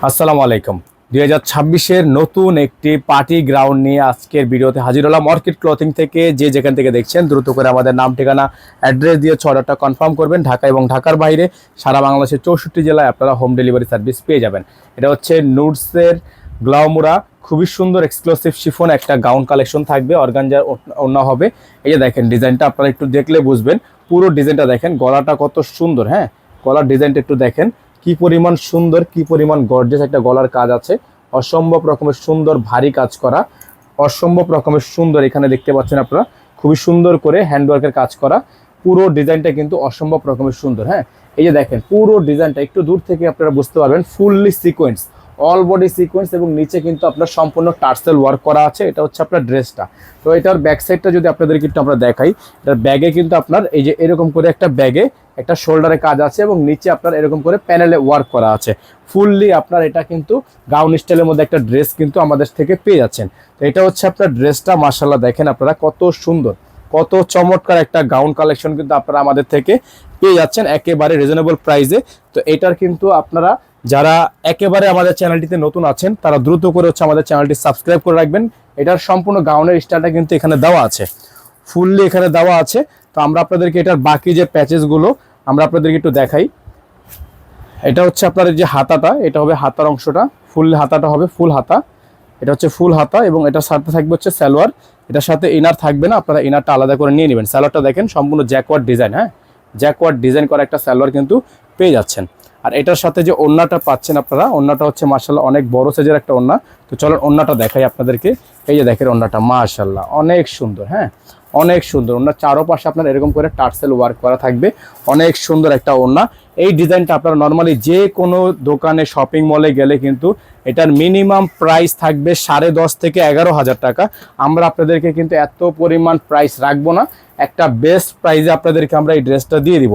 আসসালামু আলাইকুম। 2026-এর নতুন একটি পার্টি গ্রাউন্ড নিয়ে আজকের ভিডিওতে হাজির হলাম অর্কিড ক্লথিং থেকে। যে যেখান থেকে দেখছেন দ্রুত করে আমাদের নাম ঠিকানা অ্যাড্রেস দিয়ে অর্ডারটা কনফার্ম করবেন। ঢাকা এবং ঢাকার বাইরে সারা বাংলাদেশের 64 জেলায় আপনারা হোম ডেলিভারি সার্ভিস পেয়ে যাবেন। এটা হচ্ছে নুডসের গ্লাউমুরা, খুবই সুন্দর এক্সক্লুসিভ শিফন একটা গাউন কালেকশন থাকবে, অর্গানজার ওড়না হবে। এই যে দেখেন ডিজাইনটা, আপনারা একটু দেখলে বুঝবেন। পুরো ডিজাইনটা দেখেন, গলাটা কত সুন্দর। হ্যাঁ, গলার ডিজাইনটা একটু দেখেন কি পরিমাণ সুন্দর, কি পরিমাণ গর্জিয়াস একটা গলার কাজ আছে। অসম্ভব রকমের সুন্দর ভারী কাজ করা, অসম্ভব রকমের সুন্দর। এখানে দেখতে পাচ্ছেন আপনারা খুবই সুন্দর করে হ্যান্ডওয়ার্কের কাজ করা। পুরো ডিজাইনটা কিন্তু অসম্ভব রকমের সুন্দর। হ্যাঁ, এই যে দেখেন পুরো ডিজাইনটা একটু দূর থেকে আপনারা বুঝতে পারবেন, fully sequence, all body sequence এবং নিচে কিন্তু আপনার সম্পূর্ণ টার্সেল ওয়ার্ক করা আছে। এটা হচ্ছে আপনার ড্রেসটা। তো এটার ব্যাক সাইডটা যদি আপনাদেরকে একটু আমরা দেখাই, এটার ব্যাগে কিন্তু আপনার এই যে এরকম করে একটা ব্যাগে একটা শোল্ডারে কাজ আছে এবং নিচে আপনার এরকম করে প্যানেলে ওয়ার্ক করা আছে। ফুললি আপনার এটা কিন্তু গাউন স্টাইলের মধ্যে একটা ড্রেস কিন্তু আমাদের থেকে পেয়ে যাচ্ছেন। তো এটা হচ্ছে আপনার ড্রেসটা। মাশাআল্লাহ দেখেন আপনারা কত সুন্দর, কত চমৎকার একটা গাউন কালেকশন কিন্তু আপনারা আমাদের থেকে পেয়ে যাচ্ছেন একেবারে রিজনেবল প্রাইসে। তো এটার কিন্তু আপনারা যারা একেবারে আমাদের চ্যানেলটিতে নতুন আছেন তারা দ্রুত করে হচ্ছে আমাদের চ্যানেলটি সাবস্ক্রাইব করে রাখবেন। এটার সম্পূর্ণ গাউনের স্টাইলটা কিন্তু এখানে দেওয়া আছে, ফুললি এখানে দেওয়া আছে। তো আমরা আপনাদেরকে এটার বাকি যে প্যাচেসগুলো আমরা আপনাদেরকে একটু দেখাই। এটা হচ্ছে আপনার যে হাতাটা, এটা হবে হাতার অংশটা, ফুল হাতাটা হবে ফুল হাতা। এটা হচ্ছে ফুল হাতা এবং এটার সাথে থাকবে হচ্ছে সালোয়ার। এটার সাথে ইনার থাকবে না, আপনারা ইনারটা আলাদা করে নিয়ে নেবেন। সালোয়ারটা দেখেন সম্পূর্ণ জ্যাকওয়ার্ড ডিজাইন। হ্যাঁ, জ্যাকওয়ার্ড ডিজাইন করা একটা সালোয়ার কিন্তু পেয়ে যাচ্ছেন। আর এটার সাথে যে ওড়নাটা পাচ্ছেন আপনারা, ওড়নাটা হচ্ছে মাশাআল্লাহ অনেক বড় সাইজের একটা ওড়না। তো চলো ওড়নাটা দেখাই আপনাদেরকে। এই যে দেখেন ওড়নাটা মাশাআল্লাহ অনেক সুন্দর। হ্যাঁ, অনেক সুন্দর। ওড়নার চারোপাশে আপনার এরকম করে টার্সেল ওয়ার্ক করা থাকবে, অনেক সুন্দর একটা ওড়না। এই ডিজাইনটা আপনারা নর্মালি যে কোনো দোকানে শপিং মলে গেলে কিন্তু এটার মিনিমাম প্রাইস থাকবে 10.5 থেকে 11,000 টাকা। আমরা আপনাদেরকে কিন্তু এত পরিমাণ প্রাইস রাখবো না, একটা বেস্ট প্রাইসে আপনাদেরকে আমরা এই ড্রেসটা দিয়ে দিব।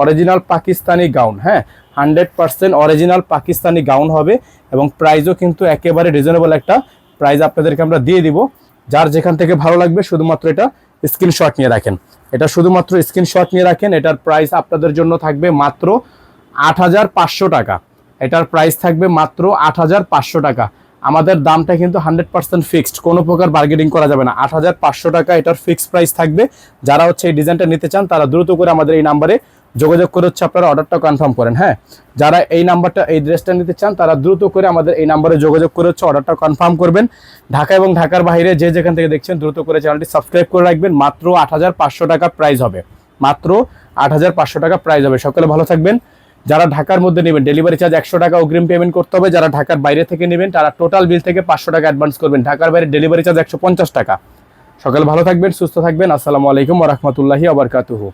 Original Pakistani gown. হ্যাঁ, 100% অরিজিনাল পাকিস্তানি গাউন হবে এবং প্রাইসও কিন্তু একেবারে রিজনেবল একটা প্রাইস আপনাদেরকে আমরা দিয়ে দিব। যার যেখান থেকে ভালো লাগবে শুধুমাত্র এটা স্ক্রিনশট নিয়ে রাখেন। এটা শুধুমাত্র স্ক্রিনশট নিয়ে রাখেন। এটার প্রাইস আপনাদের জন্য থাকবে মাত্র 8,500 টাকা। এটার প্রাইস থাকবে মাত্র 8,500 টাকা। আমাদের দামটা কিন্তু 100% ফিক্সড, কোনো প্রকার বার্গেনিং করা যাবে না। 8,500 টাকা এটার ফিক্সড প্রাইস থাকবে। যারা হচ্ছে এই ডিজাইনটা নিতে চান তারা দ্রুত করে আমাদের এই নাম্বারে যোগাযোগ করে হচ্ছে আপনারা অর্ডারটা কনফার্ম করেন। হ্যাঁ, যারা এই নাম্বারটা এই ড্রেসটা নিতে চান তারা দ্রুত করে আমাদের এই নাম্বারে যোগাযোগ করে হচ্ছে অর্ডারটা কনফার্ম করবেন। ঢাকা এবং ঢাকার বাইরে যে যেখান থেকে দেখছেন দ্রুত করে চ্যানেলটি সাবস্ক্রাইব করে রাখবেন। মাত্র 8,500 টাকা প্রাইস হবে, মাত্র 8,500 টাকা প্রাইস হবে। সকলে ভালো থাকবেন। যারা ঢাকার মধ্যে নেবেন ডেলিভারি চার্জ 100 টাকা অগ্রিম পেমেন্ট করতে হবে। যারা ঢাকার বাইরে থেকে নেবেন তারা টোটাল বিল থেকে 500 টাকা অ্যাডভান্স করবেন। ঢাকার বাইরে ডেলিভারি চার্জ 150 টাকা। সকলে ভালো থাকবেন, সুস্থ থাকবেন। আসসালামু আলাইকুম ওয়া রাহমাতুল্লাহি ওয়া বারাকাতুহু।